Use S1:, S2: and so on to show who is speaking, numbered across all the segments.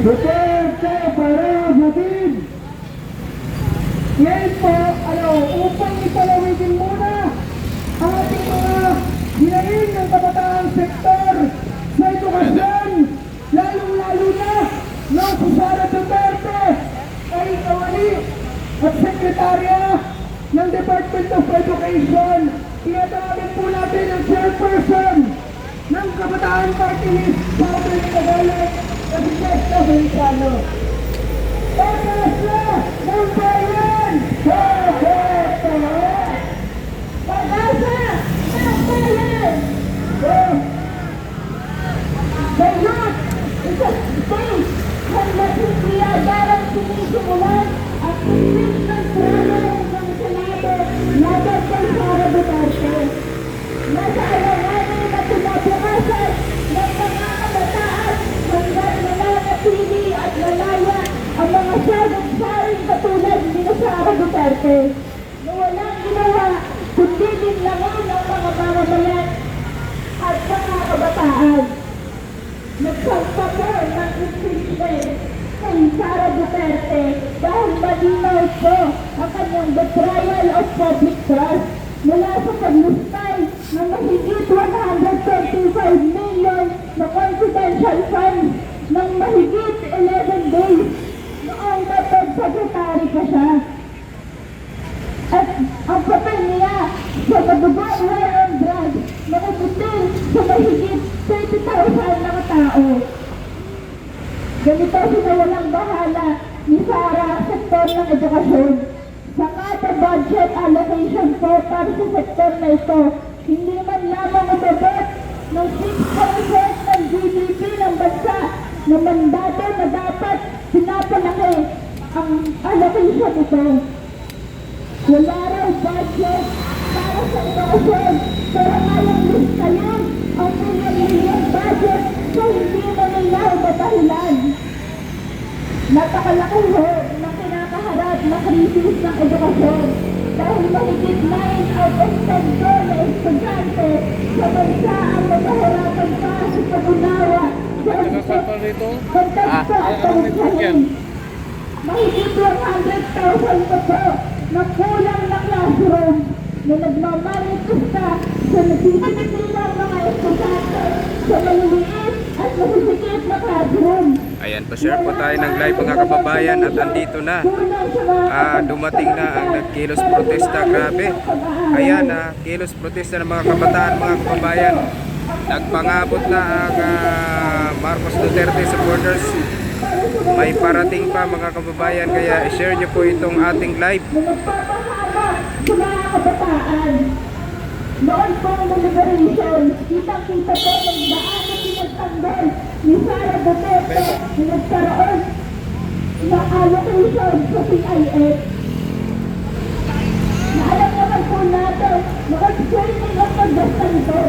S1: Duterte para Budin. Yan po, upang ipalawigin muna ang ating mga hinaing ng kabataan sektor sa edukasyon, lalong-lalo na nung si Sara Duterte ay kawali at sekretarya ng Department of Education. Tinatawagin po natin ang chairperson ng Kabataan Party List sa ating Tagalog na si Testa Feliciano. Pagkasa ng bayan! Pagkasa ng bayan! The youth is a space kung nasipiyagaran sinisimulan at pilit ng drama ng Senado laban kay Sara Duterte. Nasa alanganin na pinabukasan ng mga kabataan hanggang nananatili at lalaya ang mga sagad-saring katulad ni Sara Duterte na walang ginawa kundi dinlangon ng mga mamamayan at mga kabataan. Nagpagpapor ng impeachment kay Sara Duterte dahil malinaw po ang kanyang betrayal of public trust mula sa paglustay ng mahigit 125 million na confidential funds ng mahigit 11 days noong napag-secretary pa siya. At ang papel niya sa pagbubuo ng drugs na umutin sa mahigit 30,000 na katao. Ganito sinawalang bahala ni Sara sa sektor ng edukasyon. Sa kada budget allocation po para sa sektor na ito, hindi man lamang umabot ng 6% ng GDP ng bansa na mandato na dapat pinapalaki ang allocation ito. Wala raw budget para sa edukasyon, pero ngayong lista yun ang million budget so hindi na nila matahilan. Napakalaki ho ng kinakaharap na krisis ng edukasyon dahil mahigit 9 out of 10 na estudyante sa bansa ang matahirapan pa sa pag-unawa sa konteksto at pagsahin. Mahigit 100,000 pa po na kulang na classroom na nagmamanifesta sa nasisitilang mga estudyante sa maliliit at masisikip na classroom.
S2: Ayan, pa-share po tayo ng live mga kababayan at andito na. Dumating na ang nagkilos protesta. Grabe. Ayan, kilos protesta ng mga kabataan, mga kababayan. Nagpangabot na ang Marcos Duterte supporters. May parating pa mga kababayan, kaya i-share nyo po itong ating live.
S1: Sa mga kabataan, noon po ng liberation, kitang-kita po ng daan na pinagtanggol ni Sara Duterte na nagkaroon ng allocation sa PIF. Na alam naman po natin, nag-training ang pagdastan ito.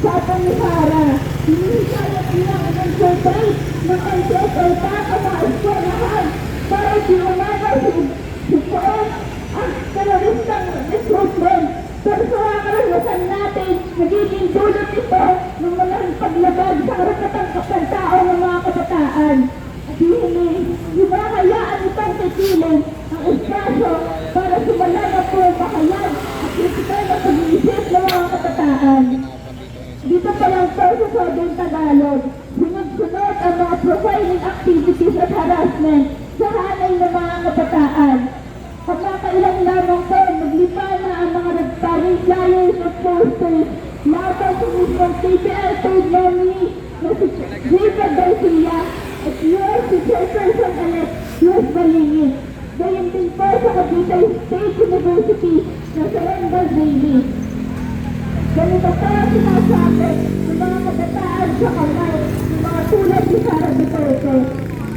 S1: Sabi ni Sara, hinisayat niya ang concentrate ng NCSA para ang mga eskwelahan para itinamagal susuon ang teroristang recruitment. Pero sa mga karanasan natin, nagiging dulot ito ng malaking paglabag sa karapatang kapantao ng mga kabataan. At hinahayaan itong titilin ang espasyo para sumala na po makayag at kritikal na pag-iisip ng mga kabataan. Dito pa lang po sa Southern Tagalog, sunod-sunod ang mga profiling activities at harassment sa hanay ng mga kabataan. Pagkakailan lamang po, naglipa na ang mga nagparing flyers at posters laban sa mismong TPL paid nominee na si Ziva Garcia at US si Chairperson-elect US Balingit. Gayon din po sa Cavite State University na sa Rendal Daily. Ganito po ang sinasabi ng mga kabataan sa kamay ng mga tulad ni Sara Duterte.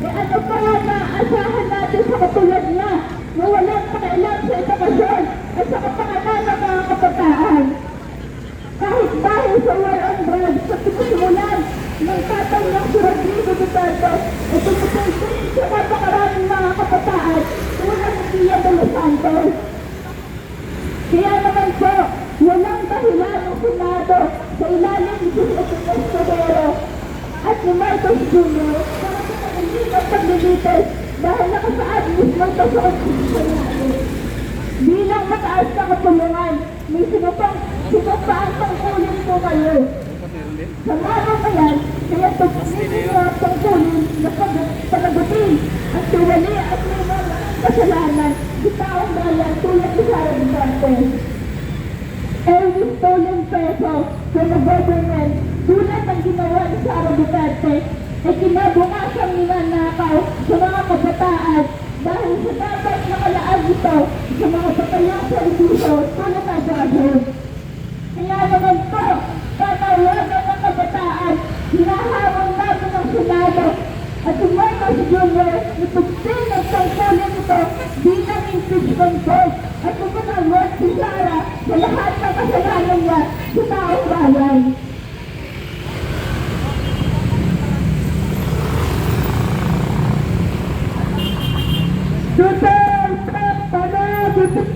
S1: Ano pa na asahan natin sa katulad na walang pakailan sa edukasyon at sa kapakanan ng mga kabataan. Kahit dahil sa war on drugs sa pinasimulan ng tatay ng si Rodrigo Duterte at tumutulong sa kapakanan ng mga kabataan tulad ng Pia de los Santos. Kaya naman po, walang dahilan ng Senado sa ilalim ni Jose Escudero at ni Marcos Jr. para sa pag-ibig at Cavite dahil nakasaad mismo ito sa konstitusyon natin. Bilang mataas na kapulungan, may sinupaan tungkulin po kayo. Sa laro pa yan, kaya tungkulin mo ang tungkulin na panagutin ang tiwali at may mga kasalanan sa taong bayan tulad ni Sara Duterte. Every stolen peso from the government tulad ng ginawa ni Sara Duterte ay kinabukasan ninanakaw sa mga kabataan dahil sa dapat nakalaan ito sa mga patayang servisyo tulad ng gagawin. Kaya naman po, panawagan ng kabataan, hinahawang natin ng Senado at si Marcos Jr. ipagsin ang tangkulin ito bilang impeachment vote at umanawag si Sara sa lahat ng kasalanan niya sa taong bayan. Duterte Panagutid!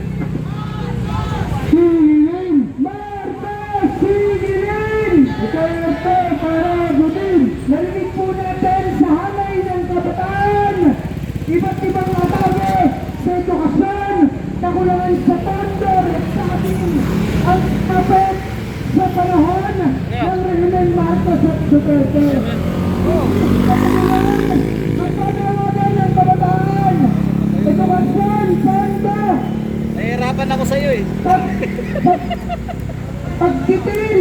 S1: Sigilin! Marcos Sigilin! Duterte Panagutid! Narinig po natin sa hanay ng kabataan, iba't ibang atake sa edukasyon, kakulangan sa ponder sa ating ang kapit sa panahon ng Rehimen Marcos at Duterte. Ang panawagan ng kabataan, edukasyon, panda,
S3: Nahihirapan ako sa iyo eh.
S1: pagkitil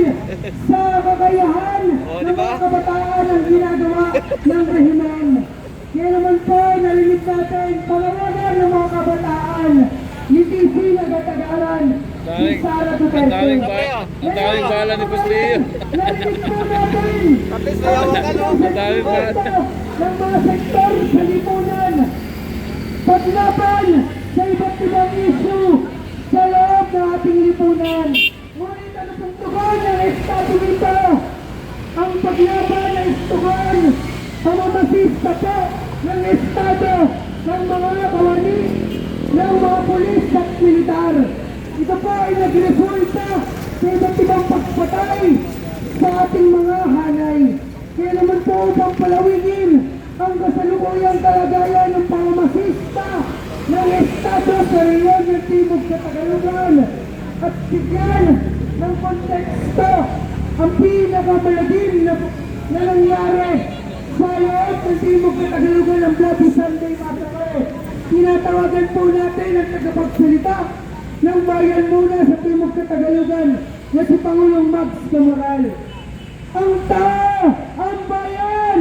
S1: sa kakayahan
S3: Oh,
S1: ng
S3: diba?
S1: mga kabataan ang ginagawa ng rehimen. Kaya naman po, narinig natin, panawagan ng mga kabataan, ni TV Nagatagaran, si Sara Duterte.
S3: Ang daming bala ni Pusliyo.
S1: Narinig po natin,
S3: At least mayawa ka, no?
S1: ang
S3: daming bala.
S1: ng mga sektor sa lipunan, paglaban sa iba't ibang issue sa loob ng ating lipunan. Ngunit ang suntukan ng Estado nito, ang paglaban ng istukan, pamamasista po ng Estado, ng mga kawani, ng mga pulis at militar. Ito po ay nagresulta sa iba't ibang pagpatay sa ating mga hanay. Kaya naman po upang palawigin ang kasalukuyang kalagayan ng pamamasista ng Estado sa rehiyon ng Timog sa Tagalugan at bigyan ng konteksto ang pinakamalagim na nangyari sa loob ng Timog sa Tagalugan ng Bloody Sunday Massacre. Tinatawagan po natin ang tagapagsalita ng bayan muna sa Timog sa Tagalugan na si Pangulong Max Camoral. Ang tao, ang bayan,